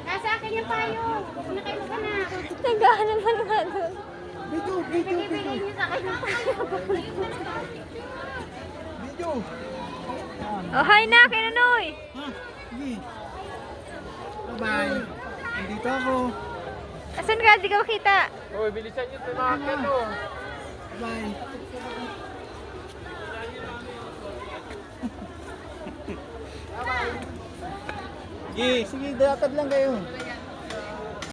Nasa akin yung payo. Kung na kayo maghanap. Nagahan naman nga doon. Video. Bigay niyo sa akin yung payo. Video. Oh, hi na, Kinunoy. Ha? Sige. Bye-bye. Nandito ako. Asan ka? Di ka makita. Hoy, bilisan niyo ito mga kano. Bye. Sige, lakad lang kayo.